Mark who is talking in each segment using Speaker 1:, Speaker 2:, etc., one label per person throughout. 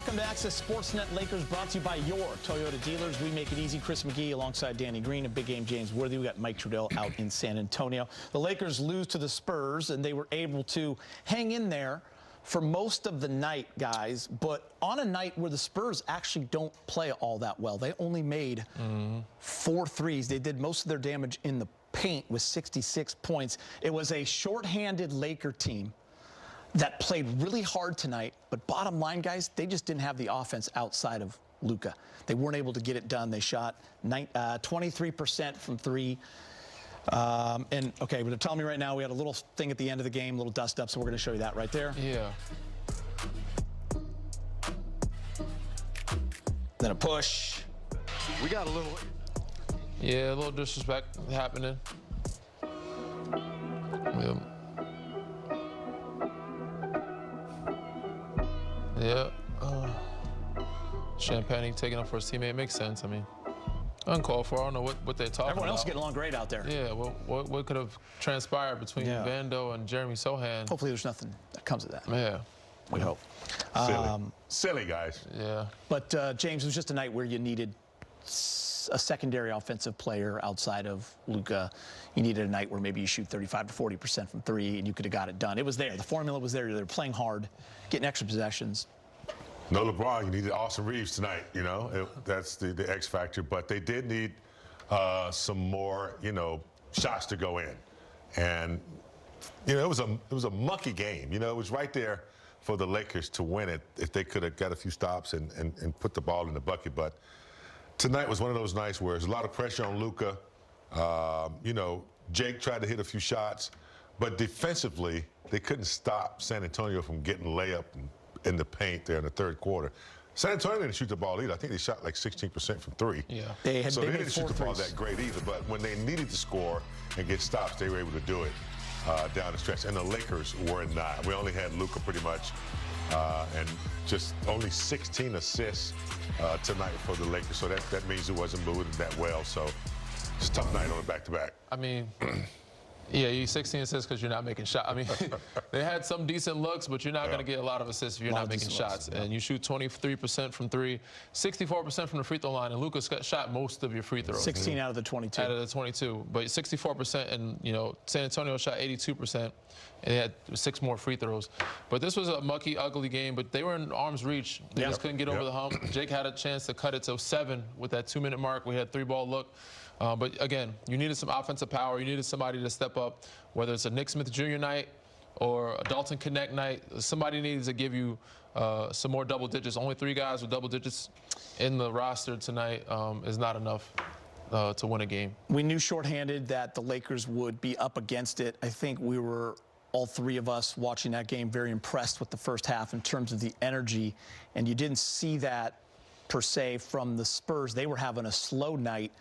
Speaker 1: Welcome to Access Sportsnet Lakers, brought to you by your Toyota dealers. We make it easy. Chris McGee alongside Danny Green and Big Game James Worthy. We got Mike Trudell out in San Antonio. The Lakers lose to the Spurs, and they were able to hang in there for most of the night, guys. But on a night where the Spurs actually don't play all that well, they only made 4 threes. They did most of their damage in the paint with 66 points. It was a shorthanded Laker team that played really hard tonight, but bottom line, guys, they just didn't have the offense outside of Luka. They weren't able to get it done. They shot 23% from three. And, okay, but they're telling me right now we had a little thing at the end of the game, a little dust-up, so we're going to show you that right there.
Speaker 2: Yeah.
Speaker 1: Then a push.
Speaker 3: We got a little...
Speaker 2: Yeah, a little disrespect happening. Yeah. Champagne taking up for his teammate makes sense. I mean, uncalled for. I don't know what they're talking about.
Speaker 1: Everyone else is getting along great out there.
Speaker 2: Yeah, what could have transpired between Vando and Jeremy Sohan?
Speaker 1: Hopefully there's nothing that comes of that.
Speaker 2: Yeah.
Speaker 1: We hope.
Speaker 3: Silly guys.
Speaker 2: Yeah.
Speaker 1: But, James, it was just a night where you needed a secondary offensive player outside of Luka. You needed a night where maybe you shoot 35 to 40% from three, and you could have got it done. It was there. The formula was there. They were playing hard, getting extra possessions.
Speaker 3: No LeBron. You needed Austin Reeves tonight. You know, that's the X factor. But they did need some more, shots to go in. And it was a mucky game. It was right there for the Lakers to win it if they could have got a few stops and put the ball in the bucket. But tonight was one of those nights where there's a lot of pressure on Luka. Jake tried to hit a few shots, but defensively, they couldn't stop San Antonio from getting layup in the paint there in the third quarter. San Antonio didn't shoot the ball either. I think they shot like 16% from three.
Speaker 1: Yeah.
Speaker 3: They didn't shoot the ball that great either, but when they needed to score and get stops, they were able to do it down the stretch. And the Lakers were not. We only had Luka pretty much, and just only 16 assists tonight for the Lakers. So that means it wasn't moving that well. So it's a tough night on the back-to-back.
Speaker 2: I mean, yeah, you 16 assists because you're not making shots. I mean, they had some decent looks, but you're not going to get a lot of assists if you're not making shots. And you shoot 23% from three, 64% from the free throw line, and Luka's shot most of your free throws.
Speaker 1: 16 out of the 22.
Speaker 2: Out of the 22, but 64%, and San Antonio shot 82%, and they had 6 more free throws. But this was a mucky, ugly game, but they were in arm's reach. They just couldn't get over the hump. Jake had a chance to cut it to 7 with that 2-minute mark. We had 3-ball look. But again, you needed some offensive power. You needed somebody to step up, whether it's a Nick Smith Jr. night or a Dalton Connect night. Somebody needs to give you some more double digits. Only 3 guys with double digits in the roster tonight is not enough to win a game.
Speaker 1: We knew shorthanded that the Lakers would be up against it. I think we were, all 3 of us watching that game, very impressed with the first half in terms of the energy. And you didn't see that, per se, from the Spurs. They were having a slow night.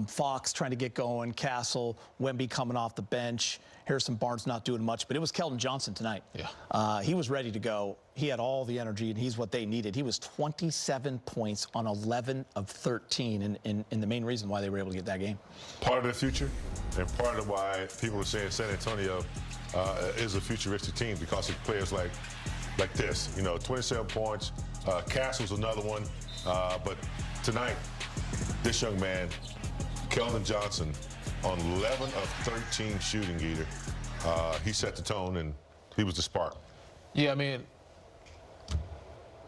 Speaker 1: Fox trying to get going, Castle, Wemby coming off the bench, Harrison Barnes not doing much, but it was Keldon Johnson tonight. Yeah. He was ready to go. He had all the energy, and he's what they needed. He was 27 points on 11 of 13, and the main reason why they were able to get that game.
Speaker 3: Part of the future, and part of why people are saying San Antonio is a futuristic team, because of players like this. 27 points. Castle's another one, but tonight, this young man, Keldon Johnson, on 11 of 13 shooting, Geeter. He set the tone, and he was the spark.
Speaker 2: Yeah, I mean,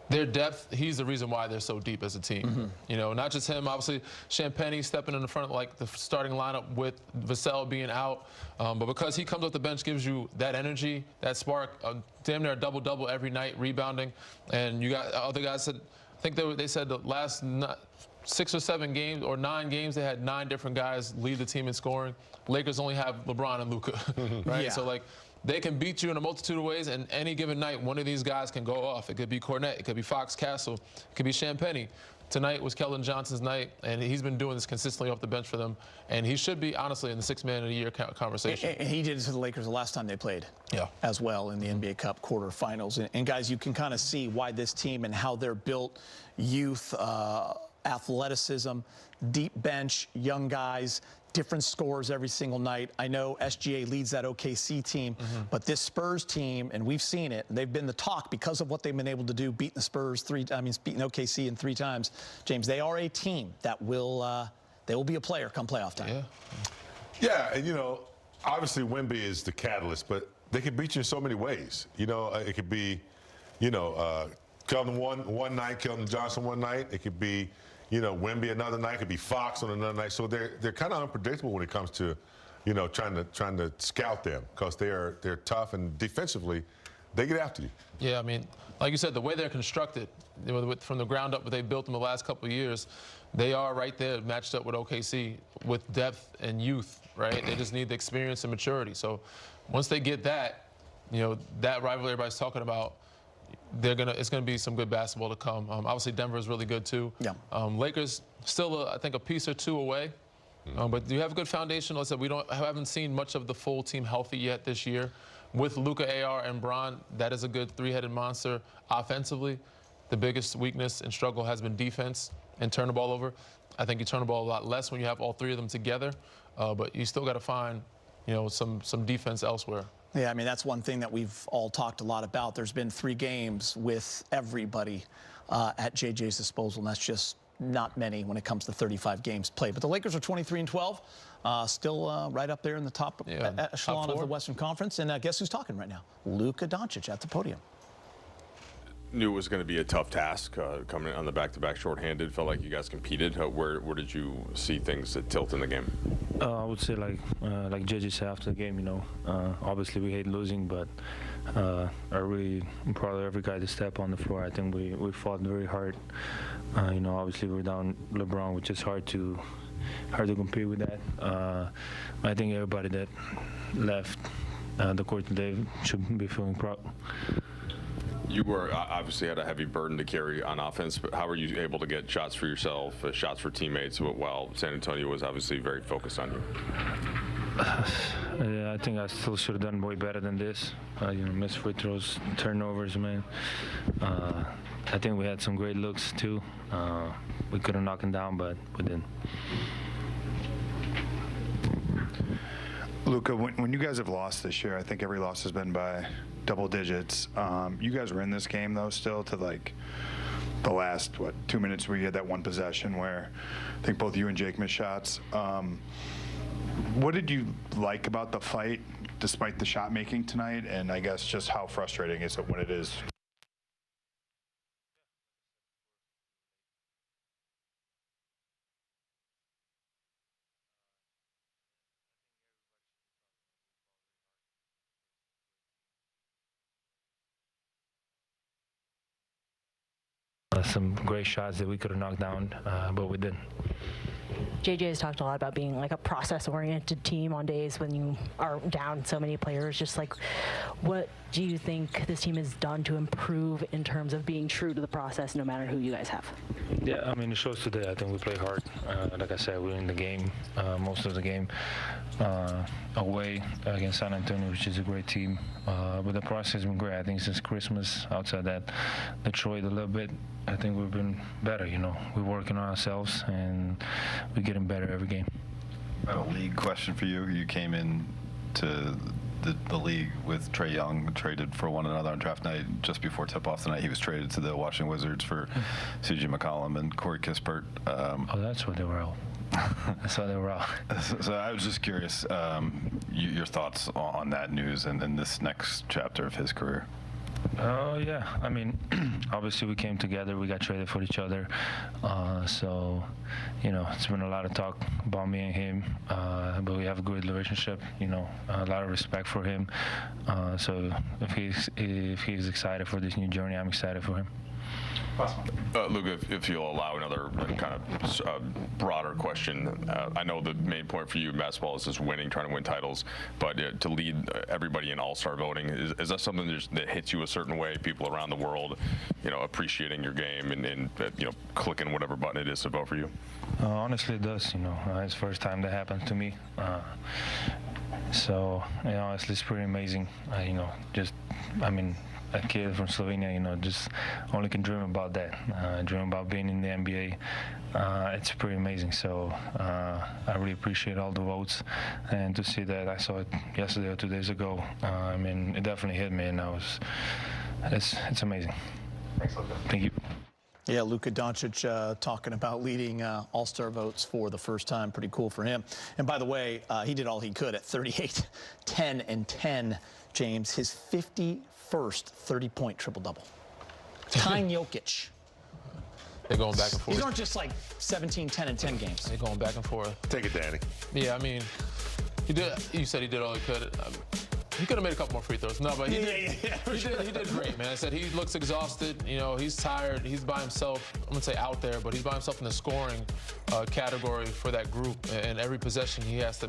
Speaker 2: their depth, he's the reason why they're so deep as a team. Not just him, obviously, Champagne stepping in the front of the starting lineup with Vassell being out. But because he comes off the bench, gives you that energy, that spark, damn near a double-double every night, rebounding. And you got other guys that, I think they said the last 6 or 7 games or 9 games, they had 9 different guys lead the team in scoring. Lakers only have LeBron and Luka, right?
Speaker 1: Yeah.
Speaker 2: So, they can beat you in a multitude of ways, and any given night, one of these guys can go off. It could be Cornette, it could be Fox Castle, it could be Champagne. Tonight was Keldon Johnson's night, and he's been doing this consistently off the bench for them. And he should be, honestly, in the 6th man of the year conversation.
Speaker 1: And he did it to the Lakers the last time they played as well in the NBA Cup quarterfinals. And guys, you can kind of see why this team and how they're built, youth, athleticism, deep bench, young guys, different scores every single night. I know SGA leads that OKC team, but this Spurs team, and we've seen it, they've been the talk because of what they've been able to do, beating the Spurs beating OKC in 3 times. James, they are a team that will, they will be a player come playoff time.
Speaker 3: Yeah, and obviously Wemby is the catalyst, but they can beat you in so many ways. It could be, Keldon one night, Keldon Johnson one night. It could be, Wemby another night. It could be Fox on another night. So they're kind of unpredictable when it comes to, trying to scout them, because they're tough, and defensively, they get after you.
Speaker 2: Yeah, I mean, like you said, the way they're constructed, from the ground up, what they built in the last couple of years, they are right there matched up with OKC with depth and youth, right? They just need the experience and maturity. So once they get that, that rivalry everybody's talking about, it's gonna be some good basketball to come. Obviously, Denver is really good too.
Speaker 1: Yeah.
Speaker 2: Lakers still, I think, a piece or two away. But you have a good foundation. Like I said, haven't seen much of the full team healthy yet this year. With Luka, AR, and Bron, that is a good 3-headed monster offensively. The biggest weakness and struggle has been defense and turn the ball over. I think you turn the ball a lot less when you have all 3 of them together, but you still got to find, some defense elsewhere.
Speaker 1: Yeah, I mean, that's one thing that we've all talked a lot about. There's been 3 games with everybody at JJ's disposal, and that's just not many when it comes to 35 games played. But the Lakers are 23-12, still right up there in the top echelon of the Western Conference. And guess who's talking right now? Luka Doncic at the podium.
Speaker 4: Knew it was going to be a tough task coming on the back-to-back shorthanded. Felt like you guys competed. Where did you see things that tilt in the game?
Speaker 5: I would say like JJ said after the game, obviously we hate losing, but I'm proud of every guy to step on the floor. I think we fought very hard. Obviously we're down LeBron, which is hard to compete with that. I think everybody that left the court today should be feeling proud.
Speaker 4: You were obviously had a heavy burden to carry on offense, but how were you able to get shots for yourself, shots for teammates, while San Antonio was obviously very focused on you?
Speaker 5: Yeah, I think I still should have done way better than this. Missed free throws, turnovers, man. I think we had some great looks too. We could have knocked them down, but we didn't.
Speaker 6: Luka, when you guys have lost this year, I think every loss has been by double digits. You guys were in this game, though, still to like the last, 2 minutes where you had that one possession where I think both you and Jake missed shots. What did you like about the fight despite the shot making tonight? And I guess just how frustrating is it when it is?
Speaker 5: Some great shots that we could have knocked down, but we didn't.
Speaker 7: JJ has talked a lot about being like a process-oriented team on days when you are down so many players. Just like, what do you think this team has done to improve in terms of being true to the process, no matter who you guys have?
Speaker 5: Yeah, I mean, it shows today. I think we play hard. Like I said, we're in the game, most of the game, away against San Antonio, which is a great team. But the process has been great. I think since Christmas, outside that, Detroit a little bit, I think we've been better. We're working on ourselves, and we're getting better every game.
Speaker 8: I have a league question for you. You came in to the league with Trae Young, traded for one another on draft night. Just before tip-off tonight, he was traded to the Washington Wizards for C.J. McCollum and Corey Kispert.
Speaker 5: That's what they were all. That's what they were all.
Speaker 8: So I was just curious, your thoughts on that news and this next chapter of his career.
Speaker 5: Oh, yeah. I mean, obviously we came together. We got traded for each other. So, it's been a lot of talk about me and him. But we have a good relationship, a lot of respect for him. So if he's excited for this new journey, I'm excited for him.
Speaker 4: Luka, if you'll allow another kind of broader question. I know the main point for you in basketball is just winning, trying to win titles, but to lead everybody in all-star voting, is that something that hits you a certain way, people around the world, appreciating your game and clicking whatever button it is to vote for you?
Speaker 5: Honestly, it does. It's the first time that happened to me. So, honestly, it's pretty amazing. a kid from Slovenia, just only can dream about that. Dream about being in the NBA. It's pretty amazing. So I really appreciate all the votes, and to see that, I saw it yesterday or 2 days ago. I mean, it definitely hit me, and it's amazing.
Speaker 8: Thanks, Luka.
Speaker 5: Thank you.
Speaker 1: Yeah, Luka Doncic talking about leading All-Star votes for the first time. Pretty cool for him. And by the way, he did all he could at 38, 10, and 10, James. His 51st 30-point triple-double. Tying Jokic.
Speaker 2: They're going back and forth.
Speaker 1: These aren't just like 17, 10, and 10 games.
Speaker 2: They're going back and forth.
Speaker 3: Take it, Danny.
Speaker 2: Yeah, I mean, he did. You said he did all he could. He could have made a couple more free throws. No, but he did great, man. I said he looks exhausted. He's tired. He's by himself. I'm going to say out there, but he's by himself in the scoring category for that group. And every possession he has to